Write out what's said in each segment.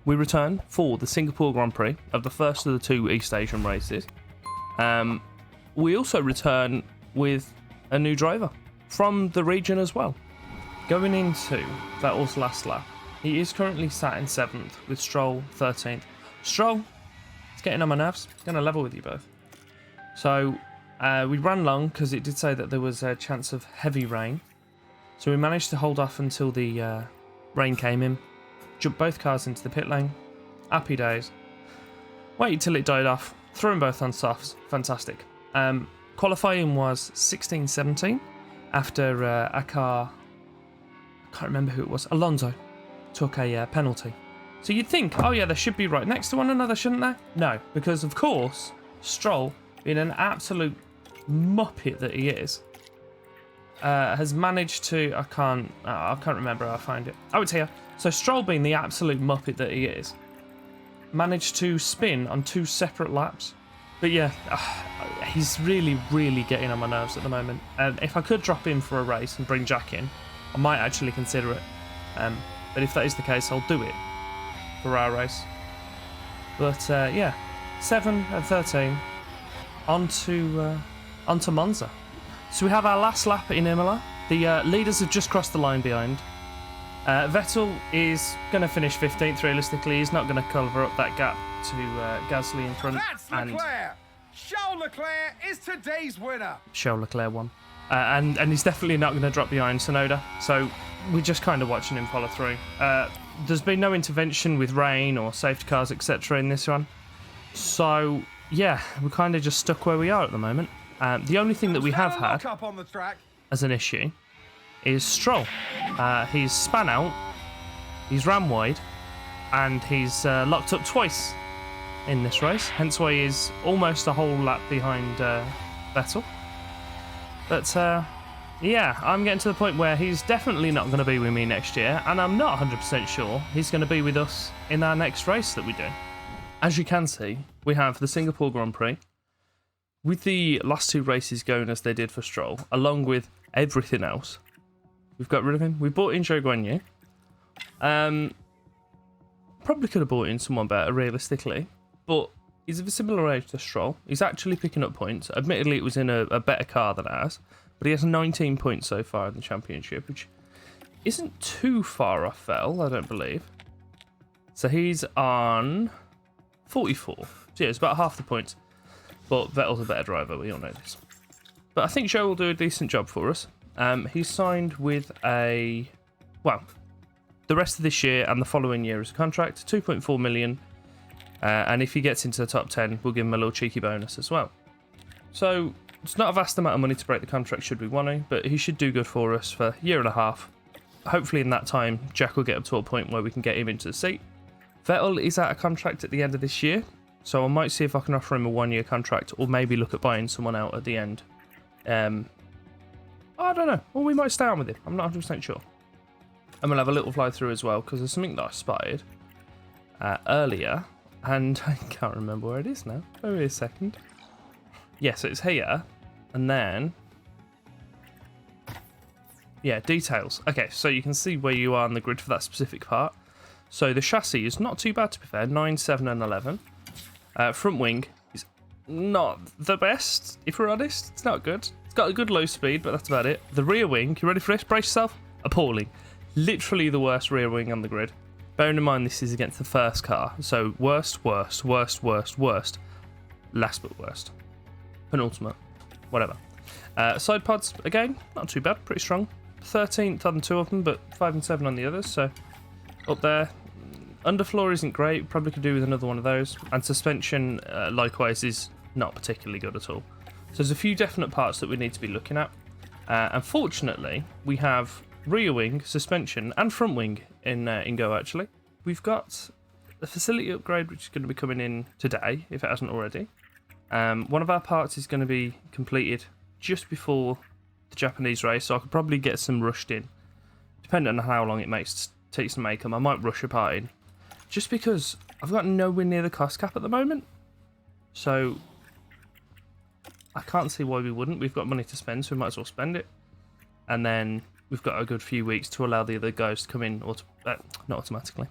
we return for the Singapore Grand Prix of the first of the 2 East Asian races. We also return with a new driver from the region as well. Going into Vettel's last lap, he is currently sat in 7th with Stroll 13th. Stroll, it's getting on my nerves. It's going to level with you both. So we ran long because it did say that there was a chance of heavy rain. So we managed to hold off until the rain came in. Jumped both cars into the pit lane. Happy days. Waited till it died off. Threw them both on softs. Fantastic. Qualifying was 16-17 after a car, I can't remember who it was, Alonso, took a penalty. So you'd think, oh yeah, they should be right next to one another, shouldn't they? No, because of course, Stroll, being an absolute muppet that he is, has managed to, I can't remember how I find it. Oh, it's here. So Stroll, being the absolute muppet that he is, managed to spin on 2 separate laps. But yeah, he's really, really getting on my nerves at the moment. If I could drop in for a race and bring Jack in, I might actually consider it. But if that is the case, I'll do it for our race. But yeah, 7 and 13, onto Monza. So we have our last lap in Imola. The leaders have just crossed the line behind. Vettel is going to finish 15th realistically. He's not going to cover up that gap to Gasly in front. That's Leclerc! Charles Leclerc is today's winner. Charles Leclerc won. And he's definitely not going to drop behind Tsunoda. So we're just kind of watching him follow through. There's been no intervention with rain or safety cars, etc. in this one. So yeah, we're kind of just stuck where we are at the moment. The only thing that we have had as an issue is Stroll. He's span out, he's ran wide, and he's locked up twice in this race. Hence why he's almost a whole lap behind Vettel. But yeah, I'm getting to the point where he's definitely not going to be with me next year, and I'm not 100% sure he's going to be with us in our next race that we do. As you can see, we have the Singapore Grand Prix, with the last 2 races going as they did for Stroll, along with everything else. We've got rid of him. We bought in Zhou Guanyu. Probably could have bought in someone better, realistically. But he's of a similar age to Stroll. He's actually picking up points. Admittedly, it was in a better car than ours. But he has 19 points so far in the championship, which isn't too far off Vettel, I don't believe. So he's on 44. So yeah, it's about half the points. But Vettel's a better driver, we all know this. But I think Zhou will do a decent job for us. He's signed with the rest of this year and the following year as a contract, 2.4 million. And if he gets into the top 10, we'll give him a little cheeky bonus as well. So it's not a vast amount of money to break the contract should we want to, but he should do good for us for a year and a half. Hopefully in that time, Jack will get up to a point where we can get him into the seat. Vettel is out of contract at the end of this year, so I might see if I can offer him a 1-year contract, or maybe look at buying someone out at the end. I don't know. Or we might stay on with him. I'm not 100% sure. And we'll have a little fly through as well, because there's something that I spotted earlier, and I can't remember where it is now. Wait a second. Yeah, so it's here, and then yeah, details. Okay, so you can see where you are on the grid for that specific part. So the chassis is not too bad, to be fair. 9, 7, and 11. Front wing is not the best, if we're honest. It's not good. It's got a good low speed, but that's about it. The rear wing, you ready for this? Brace yourself. Appalling. Literally the worst rear wing on the grid. Bearing in mind this is against the first car. So worst, worst, worst, worst, worst. Last but worst. Penultimate. Whatever. Side pods, again, not too bad. Pretty strong. 13th on 2 of them, but 5 and 7 on the others. So up there. Underfloor isn't great. Probably could do with another one of those. And suspension, likewise, is not particularly good at all. So there's a few definite parts that we need to be looking at. Unfortunately, we have rear wing, suspension, and front wing in go, actually. We've got a facility upgrade, which is going to be coming in today, if it hasn't already. One of our parts is going to be completed just before the Japanese race, so I could probably get some rushed in. Depending on how long it takes to make them, I might rush a part in. Just because I've got nowhere near the cost cap at the moment. So I can't see why we wouldn't. We've got money to spend, so we might as well spend it. And then we've got a good few weeks to allow the other guys to come in, not automatically,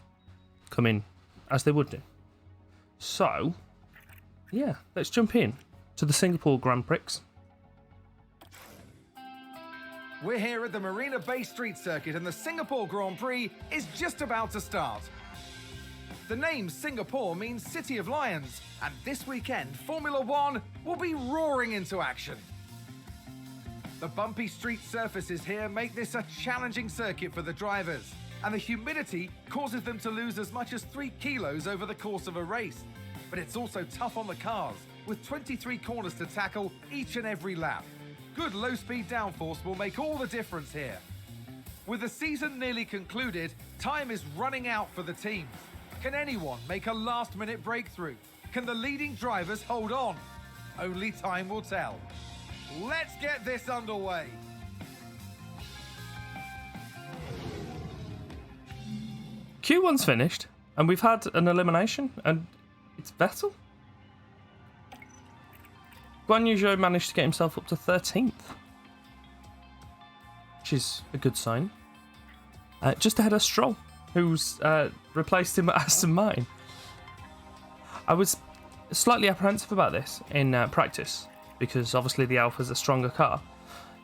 come in as they would do. So, yeah, let's jump in to the Singapore Grand Prix. We're here at the Marina Bay Street Circuit and the Singapore Grand Prix is just about to start. The name Singapore means City of Lions, and this weekend Formula One will be roaring into action. The bumpy street surfaces here make this a challenging circuit for the drivers, and the humidity causes them to lose as much as 3 kilos over the course of a race. But it's also tough on the cars, with 23 corners to tackle each and every lap. Good low-speed downforce will make all the difference here. With the season nearly concluded, time is running out for the teams. Can anyone make a last-minute breakthrough? Can the leading drivers hold on? Only time will tell. Let's get this underway. Q1's finished, and we've had an elimination, and it's Vettel. Guan Yu Zhou managed to get himself up to 13th, which is a good sign. Just ahead of Stroll, who's replaced him at Aston Martin. I was slightly apprehensive about this in practice, because obviously the Alpha's a stronger car.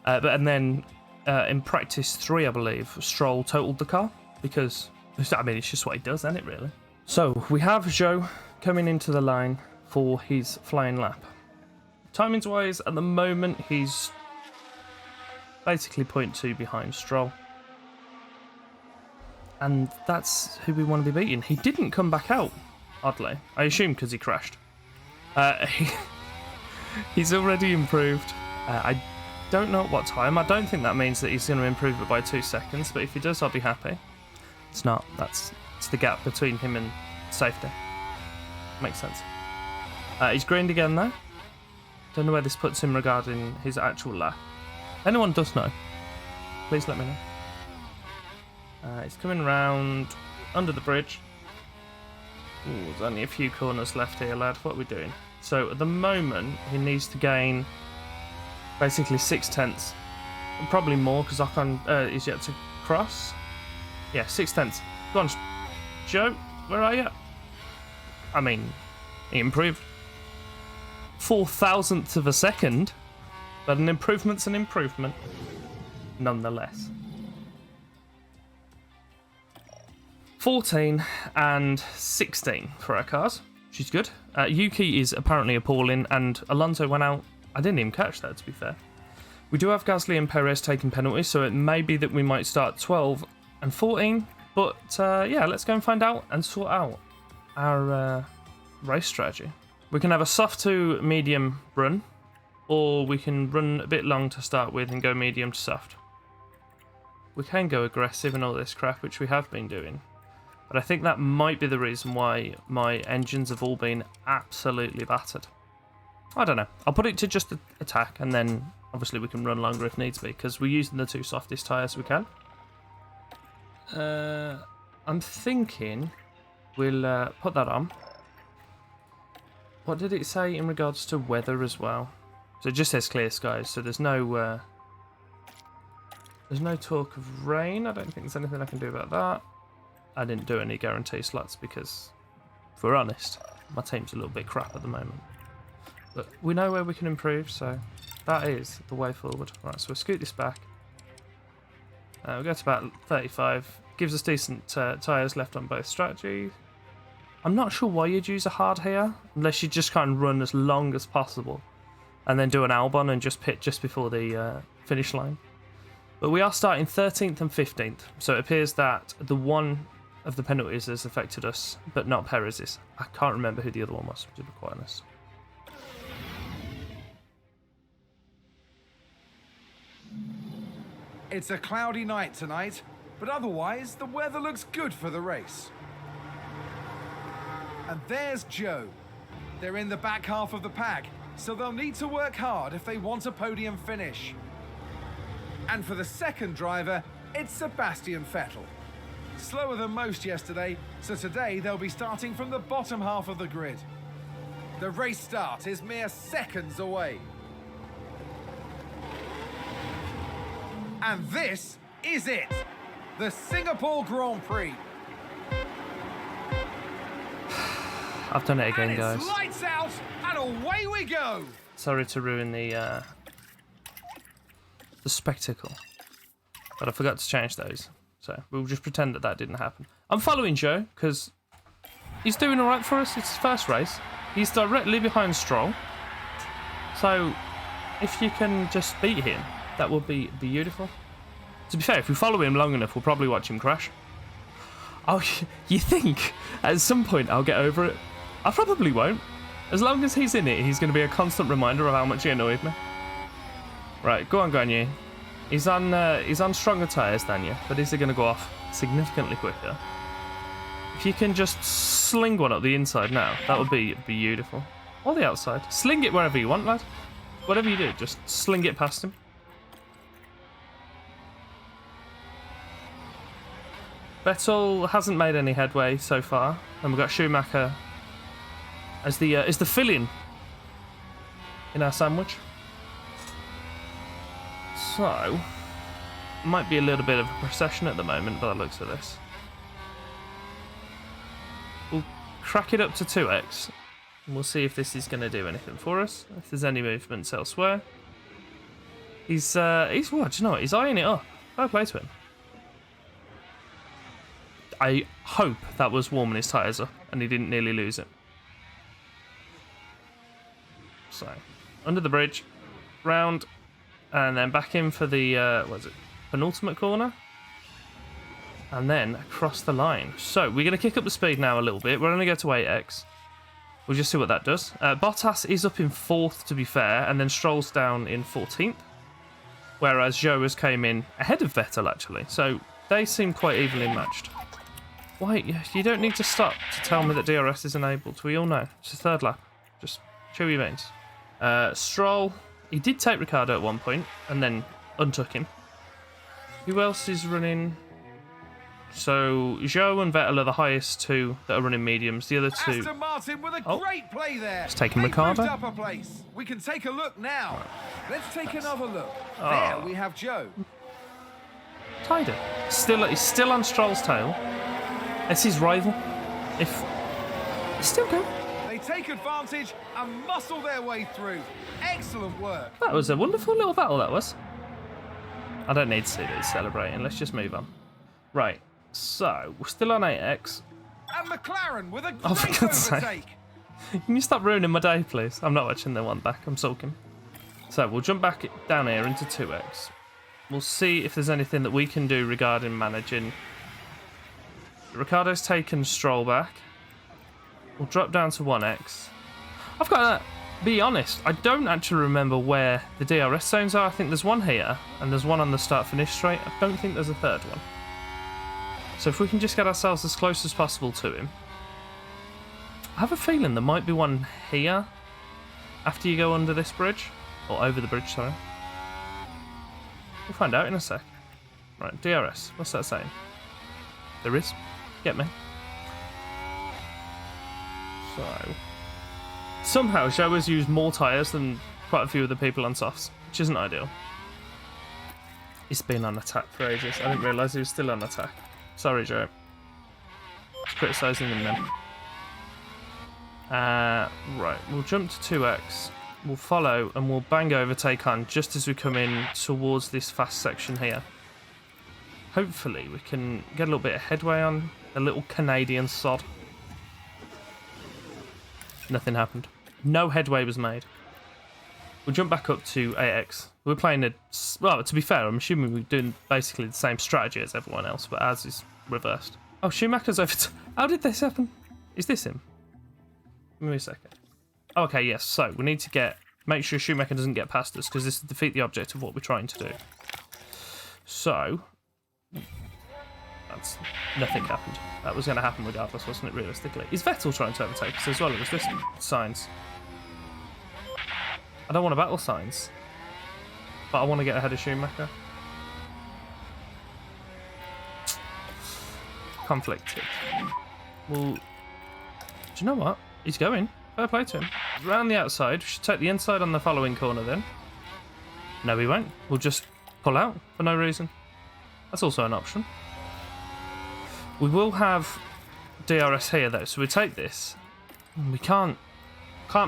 And then in practice 3, I believe, Stroll totaled the car, because, I mean, it's just what he does, isn't it, really? So, we have Zhou coming into the line for his flying lap. Timings-wise, at the moment, he's basically 0.2 behind Stroll. And that's who we want to be beating. He didn't come back out, oddly. I assume because he crashed. He's already improved. I don't know at what time. I don't think that means that he's going to improve it by 2 seconds, but if he does, I'll be happy. It's not. It's the gap between him and safety. Makes sense. He's greened again, though. Don't know where this puts him regarding his actual lap. Anyone does know, please let me know. He's coming around under the bridge. Ooh, there's only a few corners left here, lad. What are we doing? So at the moment, he needs to gain basically 6/10. Probably more, because Ocon is yet to cross. Yeah, 6/10. Go on, Joe, where are you? I mean, he improved 0.004 of a second, but an improvement's an improvement, nonetheless. 14 and 16 for our cars, which is good. Yuki is apparently appalling, and Alonso went out. I didn't even catch that, to be fair. We do have Gasly and Perez taking penalties, so it may be that we might start 12 and 14. But yeah, let's go and find out and sort out our race strategy. We can have a soft to medium run, or we can run a bit long to start with and go medium to soft. We can go aggressive and all this crap, which we have been doing. But I think that might be the reason why my engines have all been absolutely battered. I don't know. I'll put it to just attack, and then obviously we can run longer if needs be, because we're using the 2 softest tyres we can. I'm thinking we'll put that on. What did it say in regards to weather as well? So it just says clear skies, so there's no talk of rain. I don't think there's anything I can do about that. I didn't do any guarantee slots because, if we're honest, my team's a little bit crap at the moment. But we know where we can improve, so that is the way forward. Right, so we'll scoot this back. We'll go to about 35. Gives us decent tyres left on both strategies. I'm not sure why you'd use a hard here, unless you just kind of run as long as possible and then do an Albon and just pit just before the finish line. But we are starting 13th and 15th, so it appears that the one of the penalties has affected us, but not Perez's. I can't remember who the other one was, to be quite honest. It's a cloudy night tonight, but otherwise the weather looks good for the race. And there's Joe. They're in the back half of the pack, so they'll need to work hard if they want a podium finish. And for the second driver, it's Sebastian Vettel. Slower than most yesterday, so today they'll be starting from the bottom half of the grid. The race start is mere seconds away. And this is it, the Singapore Grand Prix. I've done it again, And guys. it's lights out, and away we go. Sorry to ruin the spectacle, but I forgot to change those. So we'll just pretend that that didn't happen. I'm following Joe because he's doing all right for us. It's his first race. He's directly behind Stroll. So if you can just beat him, that would be beautiful. To be fair, if we follow him long enough, we'll probably watch him crash. Oh, you think at some point I'll get over it? I probably won't. As long as he's in it, he's going to be a constant reminder of how much he annoyed me. Right, go on, Gagne. He's on stronger tyres than you, but is he going to go off significantly quicker? If you can just sling one up the inside now, that would be beautiful. Or the outside. Sling it wherever you want, lad. Whatever you do, just sling it past him. Vettel hasn't made any headway so far, and we've got Schumacher as the filling in our sandwich. So, might be a little bit of a procession at the moment by the looks of this. We'll crack it up to 2x, and we'll see if this is going to do anything for us. If there's any movements elsewhere, he's what? Do you know what? He's eyeing it up. Fair play to him. I hope that was warming his tyres up and he didn't nearly lose it. So, under the bridge, round, and then back in for the, penultimate corner? And then across the line. So, we're going to kick up the speed now a little bit. We're only going to 8x. We'll just see what that does. Bottas is up in 4th, to be fair, and then Stroll's down in 14th. Whereas Zhou has came in ahead of Vettel, actually. So, they seem quite evenly matched. Wait, you don't need to stop to tell me that DRS is enabled. We all know. It's the 3rd lap. Just chew your veins. Stroll, he did take Ricciardo at one point and then untook him. Who else is running? So, Zhou and Vettel are the highest two that are running mediums. The other two... Aston Martin with a great play there. It's taking Ricciardo. Up a place. We can take a look now. Let's take another look. There we have Zhou. Tied it. He's still on Stroll's tail. It's his rival. If he's still going. They take advantage and muscle their way through. Excellent work. That was a wonderful little battle, that was. I don't need to see these celebrating. Let's just move on. Right. So, we're still on 8x. And McLaren with a For great God's sake. overtake. Can you stop ruining my day, please? I'm not watching the one back. I'm sulking. So, we'll jump back down here into 2x. We'll see if there's anything that we can do regarding managing. Ricciardo's taken Stroll back. We'll drop down to 1x. I've got to be honest, I don't actually remember where the DRS zones are. I think there's one here, and there's one on the start-finish straight. I don't think there's a 3rd one. So if we can just get ourselves as close as possible to him. I have a feeling there might be one here after you go under this bridge. Or over the bridge, sorry. We'll find out in a sec. Right, DRS. What's that saying? There is. Get me. So, somehow Zhou has used more tyres than quite a few of the people on softs, which isn't ideal. He's been on attack for ages. I didn't realise he was still on attack. Sorry, Zhou. Just criticising him then. Right, we'll jump to 2x. We'll follow and we'll bang overtake on just as we come in towards this fast section here. Hopefully we can get a little bit of headway on the little Canadian sod. Nothing happened. No headway was made. We'll jump back up to 8x. We're playing a... Well, to be fair, I'm assuming we're doing basically the same strategy as everyone else, but ours is reversed. Oh, Schumacher's over... How did this happen? Is this him? Give me a second. Okay, yes. So, we need to make sure Schumacher doesn't get past us, because this will defeat the object of what we're trying to do. So... Nothing happened. That was going to happen regardless, wasn't it, realistically? Is Vettel trying to overtake us as well, or was this Sainz? I don't want to battle Sainz, but I want to get ahead of Schumacher. Conflicted. Well, do you know what? He's going. Fair play to him. Round the outside. We should take the inside on the following corner then. No, we won't. We'll just pull out for no reason. That's also an option. We will have DRS here though, so we take this. We can't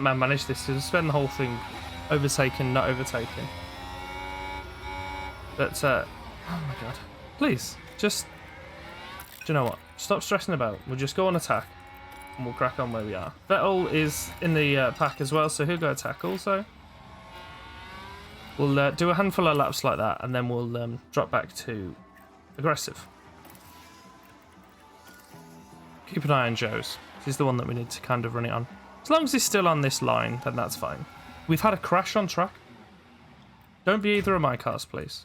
manage this. To spend the whole thing overtaken, not overtaken. But, oh my god. Please, just... Do you know what? Stop stressing about. We'll just go on attack. And we'll crack on where we are. Vettel is in the pack as well, so he'll go attack also. We'll do a handful of laps like that, and then we'll drop back to aggressive. Keep an eye on Joe's. He's the one that we need to kind of run it on. As long as he's still on this line, then that's fine. We've had a crash on track. Don't be either of my cars, please.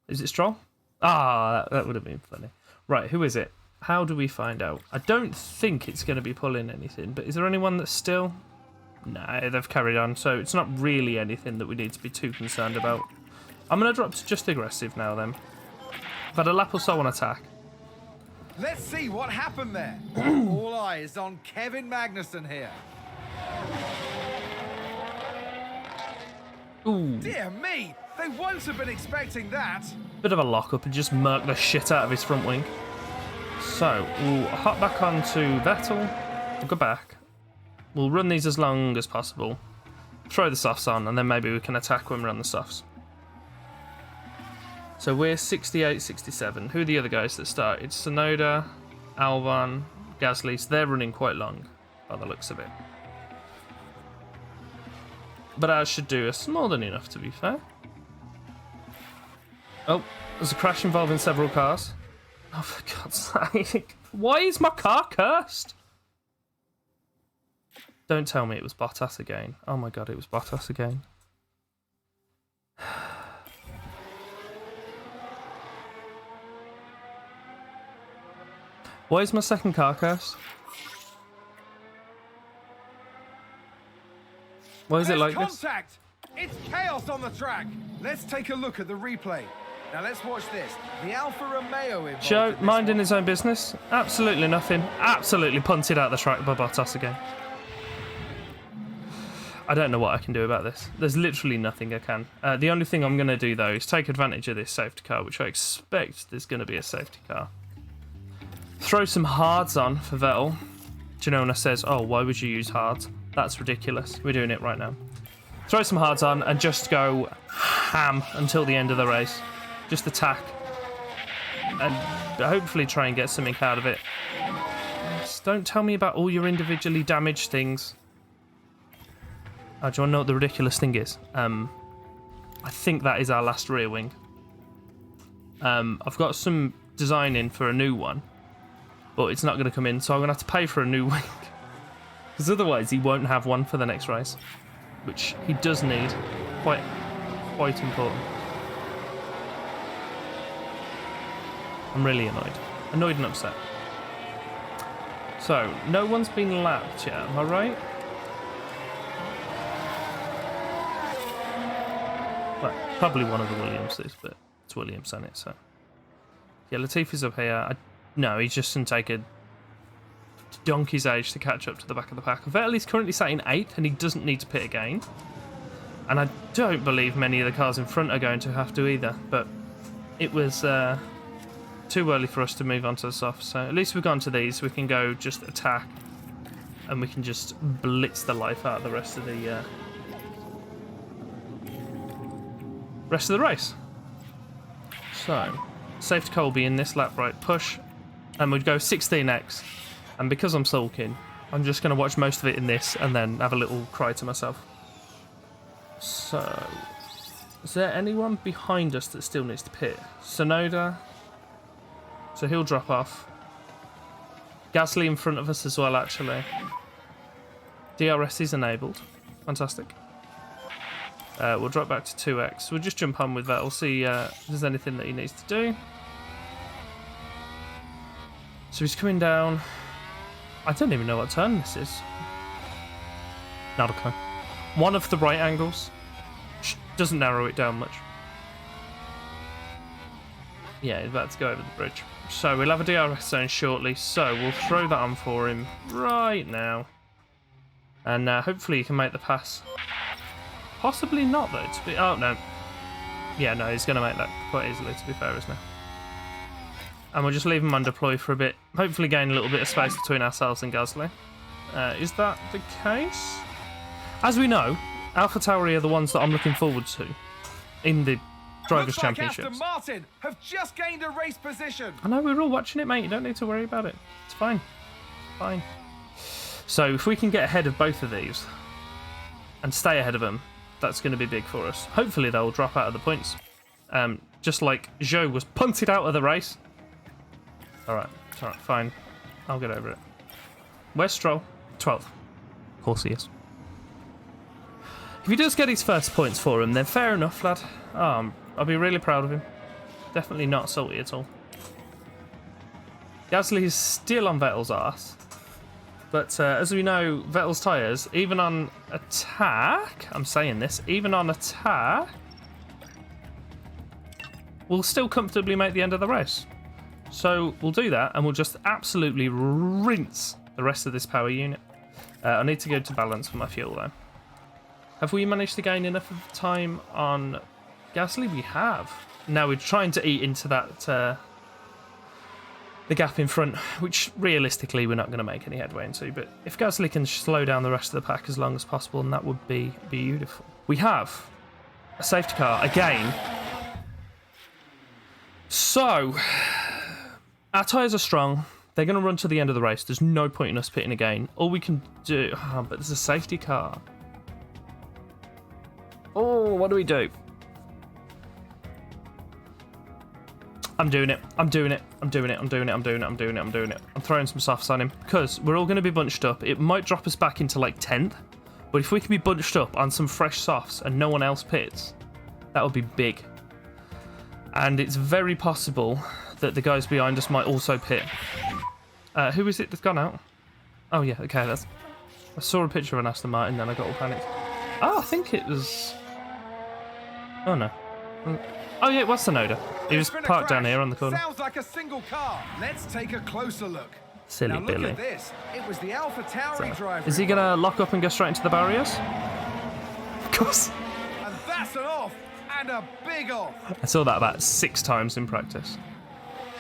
Is it Stroll? Ah, that would have been funny. Right, who is it? How do we find out? I don't think it's going to be pulling anything, but is there anyone that's still... No, they've carried on, so it's not really anything that we need to be too concerned about. I'm going to drop to just aggressive now, then. I've had a lap or so on attack. Let's see what happened there. All eyes on Kevin Magnussen here. Ooh. Dear me, they won't have been expecting that. Bit of a lock-up and just murk the shit out of his front wing. So, we'll hop back onto Vettel. We'll go back. We'll run these as long as possible. Throw the softs on, and then maybe we can attack when we're on the softs. So we're 68, 67. Who are the other guys that started? Tsunoda, Albon, Gasly. So they're running quite long, by the looks of it. But ours should do us more than enough, to be fair. Oh, there's a crash involving several cars. Oh, for God's sake. Why is my car cursed? Don't tell me it was Bottas again. Oh my god, it was Bottas again. Why is my second car cursed? Why is it like contact. It's chaos on the track. Let's take a look at the replay. Now let's watch this. The Alfa Romeo involved. Joe, minding his own business. Absolutely nothing. Absolutely punted out the track by Bottas again. I don't know what I can do about this. There's literally nothing I can. The only thing I'm going to do, though, is take advantage of this safety car, which I expect there's going to be a safety car. Throw some hards on for Vettel. Janona says, oh, why would you use hards? That's ridiculous. We're doing it right now. Throw some hards on and just go ham until the end of the race. Just attack. And hopefully try and get something out of it. Just don't tell me about all your individually damaged things. Oh, do you want to know what the ridiculous thing is? I think that is our last rear wing. I've got some design in for a new one, but it's not going to come in, so I'm going to have to pay for a new wing. Because otherwise he won't have one for the next race, which he does need. Quite important. I'm really annoyed. Annoyed and upset. So, no one's been lapped yet, am I right? Well, probably one of the Williamses, but it's Williams on it, so. Yeah, Latifi's up here. No, he's just going to take a donkey's age to catch up to the back of the pack. Vettel is currently sat in 8th, and he doesn't need to pit again. And I don't believe many of the cars in front are going to have to either, but it was too early for us to move on to the soft, so at least we've gone to these. We can go just attack, and we can just blitz the life out of the rest of the race. So, safety car will be in this lap, right? Push, and we'd go 16x. And because I'm sulking, I'm just going to watch most of it in this and then have a little cry to myself. So, is there anyone behind us that still needs to pit? Tsunoda, so he'll drop off. Gasly in front of us as well, actually. DRS is enabled. Fantastic. We'll drop back to 2x. We'll just jump on with that. We'll see if there's anything that he needs to do. So he's coming down. I don't even know what turn this is. Not a clue. One of the right angles. Which doesn't narrow it down much. Yeah, he's about to go over the bridge. So we'll have a DRS zone shortly. So we'll throw that on for him right now. And hopefully he can make the pass. Possibly not, though. Oh, no. Yeah, no, he's going to make that quite easily, to be fair, isn't he? And we'll just leave him on deploy for a bit. Hopefully gain a little bit of space between ourselves and Gasly. Is that the case? As we know, Alpha Tauri are the ones that I'm looking forward to in the Drivers' Looks like Championships. Aston Martin have just gained a race position. I know, we're all watching it, mate. You don't need to worry about it. It's fine. It's fine. So if we can get ahead of both of these and stay ahead of them, that's going to be big for us. Hopefully they'll drop out of the points. Just like Zhou was punted out of the race. Alright, fine. I'll get over it. Where's Stroll? 12th. Of course he is. If he does get his first points for him, then fair enough, lad. I'll be really proud of him. Definitely not salty at all. Gasly is still on Vettel's arse. But as we know, Vettel's tyres, even on attack, I'm saying this, even on attack, will still comfortably make the end of the race. So we'll do that, and we'll just absolutely rinse the rest of this power unit. I need to go to balance for my fuel, though. Have we managed to gain enough of time on Gasly? We have. Now we're trying to eat into that the gap in front, which realistically we're not going to make any headway into. But if Gasly can slow down the rest of the pack as long as possible, then that would be beautiful. We have a safety car again. So our tyres are strong. They're going to run to the end of the race. There's no point in us pitting again. All we can do... but there's a safety car. Oh, what do we do? I'm doing it. I'm doing it. I'm doing it. I'm doing it. I'm doing it. I'm doing it. I'm doing it. I'm throwing some softs on him because we're all going to be bunched up. It might drop us back into like 10th, but if we can be bunched up on some fresh softs and no one else pits, that would be big. And it's very possible that the guys behind us might also pit. Who is it that's gone out? Oh yeah, okay. I saw a picture of an Aston Martin, then I got all panicked. Oh, I think it was. Oh no. Oh yeah, it was Tsunoda. He was parked down here on the corner. Sounds like a single car. Let's take a closer look. Silly now look Billy. at this. It was the Alpha Tauri driver. Is he gonna lock up and go straight into the barriers? Of course. And that's an off, and a big off. I saw that about 6 times in practice.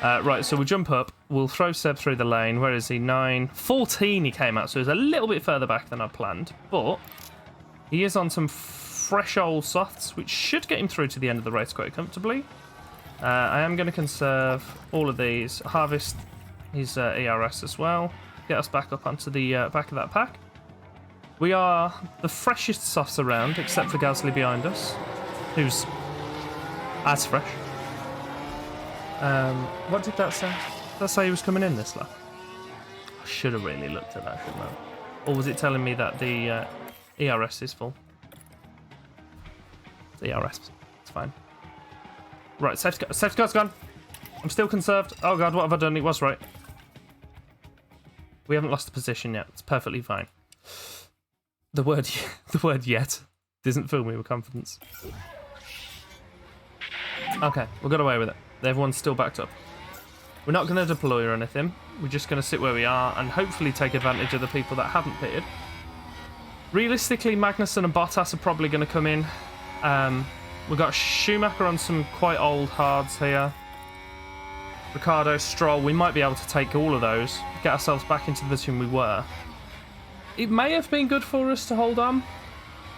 Right, so we'll jump up. We'll throw Seb through the lane. Where is he? 9. 14 he came out, so he's a little bit further back than I planned. But he is on some fresh old softs, which should get him through to the end of the race quite comfortably. I am going to conserve all of these. Harvest his ERS as well. Get us back up onto the back of that pack. We are the freshest softs around, except for Gasly behind us, who's as fresh. What did that say? Did that say he was coming in this lap? I should have really looked at that, shouldn't I? Or was it telling me that the ERS is full? The ERS. It's fine. Right, safety car's gone. I'm still conserved. Oh god, what have I done? It was right. We haven't lost the position yet. It's perfectly fine. The word yet doesn't fill me with confidence. Okay, we got away with it. Everyone's still backed up. We're not going to deploy or anything. We're just going to sit where we are and hopefully take advantage of the people that haven't pitted. Realistically, Magnussen and Bottas are probably going to come in. We've got Schumacher on some quite old hards here. Ricciardo, Stroll. We might be able to take all of those, get ourselves back into the position we were. It may have been good for us to hold on.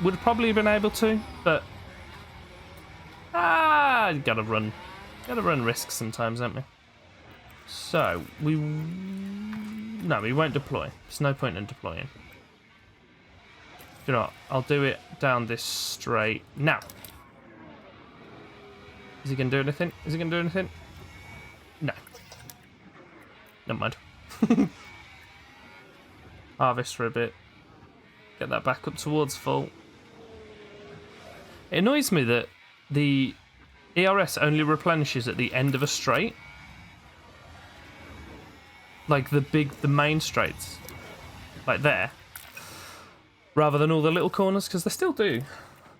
Would have probably been able to, but you gotta run risks sometimes, don't we? So we won't deploy. There's no point in deploying. You know what? I'll do it down this straight now. Is he gonna do anything? Is he gonna do anything? No. Never mind. Harvest for a bit. Get that back up towards full. It annoys me that the ERS only replenishes at the end of a straight. Like the main straights. Like there. Rather than all the little corners, because they still do.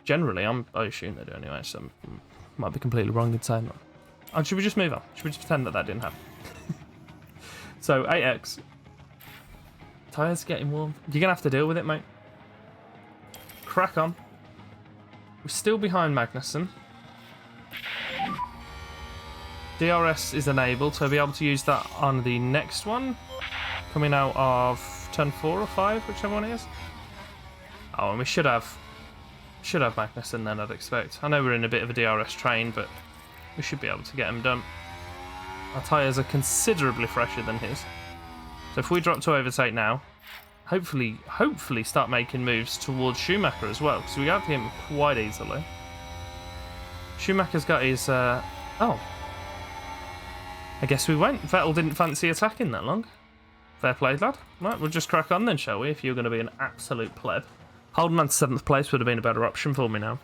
Generally, I assume they do anyway, so might be completely wrong in saying that. Oh, should we just move on? Should we just pretend that didn't happen? So, 8x. Tyres getting warm. You're going to have to deal with it, mate. Crack on. We're still behind Magnussen. DRS is enabled, so I'll be able to use that on the next one. Coming out of turn 4 or 5, whichever one it is. Oh, and we should have Magnussen then, I'd expect. I know we're in a bit of a DRS train, but we should be able to get him done. Our tyres are considerably fresher than his. So if we drop to overtake now, hopefully start making moves towards Schumacher as well, because we got him quite easily. Schumacher's got his... oh. I guess we went. Vettel didn't fancy attacking that long. Fair play, lad. Right, we'll just crack on then, shall we, if you're going to be an absolute pleb. Holding on to 7th place would have been a better option for me now.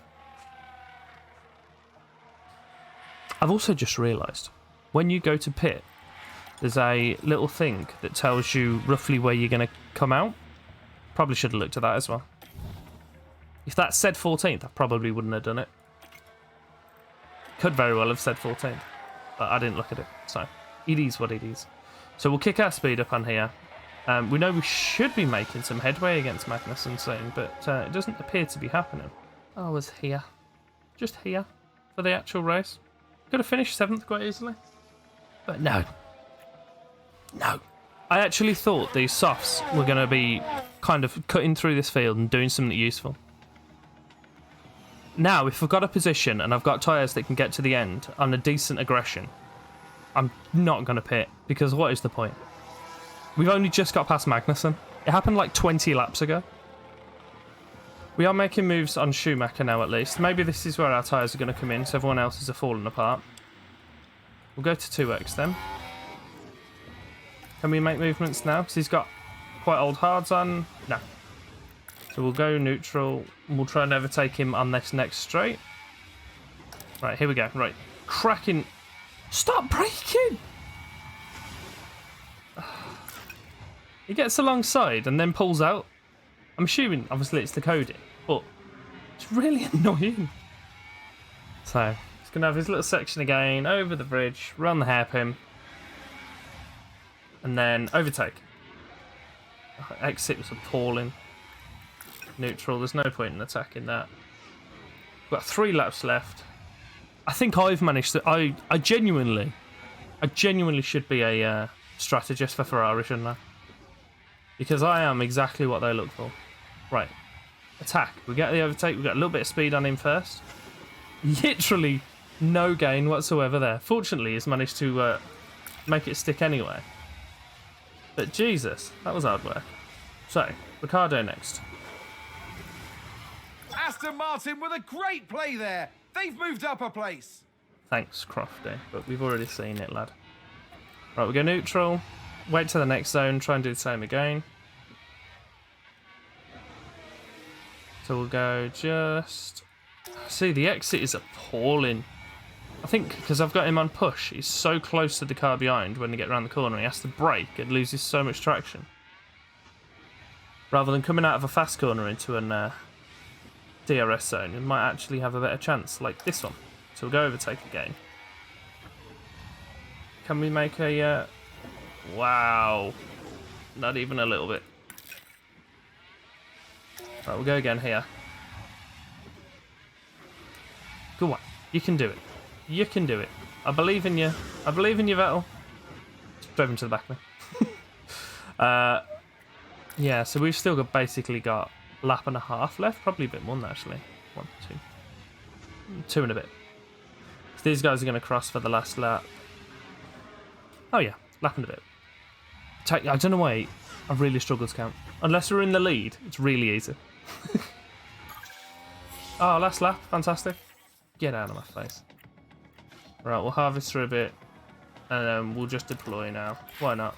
I've also just realised, when you go to pit, there's a little thing that tells you roughly where you're going to come out. Probably should have looked at that as well. If that said 14th, I probably wouldn't have done it. Could very well have said 14th, but I didn't look at it, so it is what it is. So we'll kick our speed up on here. We know we should be making some headway against Magnussen soon, but it doesn't appear to be happening. I was here. Just here for the actual race. Could have finished 7th quite easily. But no. No. I actually thought these softs were going to be kind of cutting through this field and doing something useful. Now, if I've got a position and I've got tyres that can get to the end on a decent aggression, I'm not going to pit, because what is the point? We've only just got past Magnussen. It happened like 20 laps ago. We are making moves on Schumacher now, at least. Maybe this is where our tyres are going to come in, so everyone else is falling apart. We'll go to 2x then. Can we make movements now? Because he's got quite old hards on. No. So we'll go neutral. We'll try and overtake him on this next straight. Right, here we go. Right. Cracking. Stop braking! He gets alongside and then pulls out. I'm assuming, obviously, it's the coding, but it's really annoying. So, he's going to have his little section again, over the bridge, run the hairpin, and then overtake. Oh, exit was appalling. Neutral, there's no point in attacking that. We've got 3 laps left. I think I've managed to... I genuinely should be a strategist for Ferrari, shouldn't I? Because I am exactly what they look for. Right. Attack. We get the overtake. We got a little bit of speed on him first. Literally no gain whatsoever there. Fortunately, he's managed to make it stick anyway. But Jesus, that was hard work. So, Ricciardo next. Aston Martin with a great play there. They've moved up a place. Thanks, Crofty. But we've already seen it, lad. Right, we go neutral. Wait to the next zone, try and do the same again. So we'll go just... See, the exit is appalling. I think because I've got him on push, he's so close to the car behind when they get around the corner, he has to brake and loses so much traction. Rather than coming out of a fast corner into an DRS zone, it might actually have a better chance, like this one. So we'll go overtake again. Can we make a... Wow. Not even a little bit. Right, we'll go again here. Go on. You can do it. You can do it. I believe in you. I believe in you, Vettel. Just drove him to the back of me. Yeah, so we've still basically got a lap and a half left. Probably a bit more than that, actually. 1, 2. 2 and a bit. So these guys are going to cross for the last lap. Oh, yeah. Lap and a bit. I don't know why I really struggle to count. Unless we're in the lead, it's really easy. Oh, last lap. Fantastic. Get out of my face. Right, we'll harvest through a bit. And then we'll just deploy now. Why not?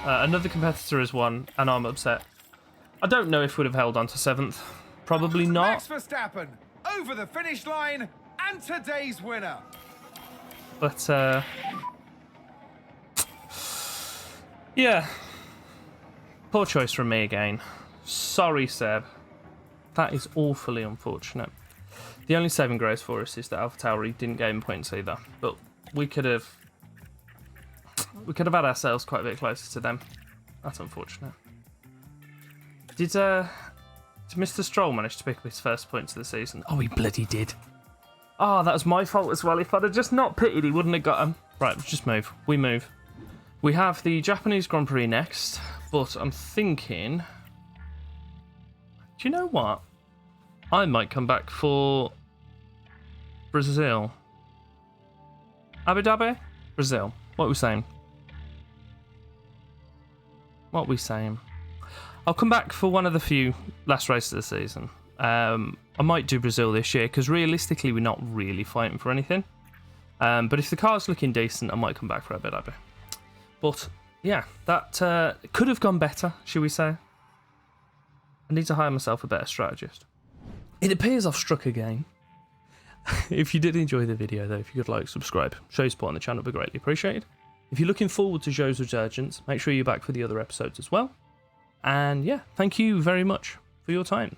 Another competitor has won, and I'm upset. I don't know if we'd have held on to 7th. Probably not. Max Verstappen over the finish line and today's winner. But, yeah. Poor choice from me again. Sorry, Seb. That is awfully unfortunate. The only saving grace for us is that AlphaTauri didn't gain points either. But we could have had ourselves quite a bit closer to them. That's unfortunate. Did Mr. Stroll manage to pick up his first points of the season? Oh, he bloody did. Oh, that was my fault as well. If I'd have just not pitted, he wouldn't have got them. Right, just move. We move. We have the Japanese Grand Prix next, but I'm thinking... Do you know what? I might come back for Brazil. Abu Dhabi? Brazil. What are we saying? What are we saying? I'll come back for one of the few last races of the season. I might do Brazil this year, because realistically we're not really fighting for anything. But if the car's looking decent, I might come back for Abu Dhabi. But yeah, that could have gone better, should we say. I need to hire myself a better strategist. It appears I've struck again. If you did enjoy the video though, if you could like, subscribe, show your support on the channel, would be greatly appreciated. If you're looking forward to Joe's Resurgence, make sure you're back for the other episodes as well. And yeah, thank you very much for your time.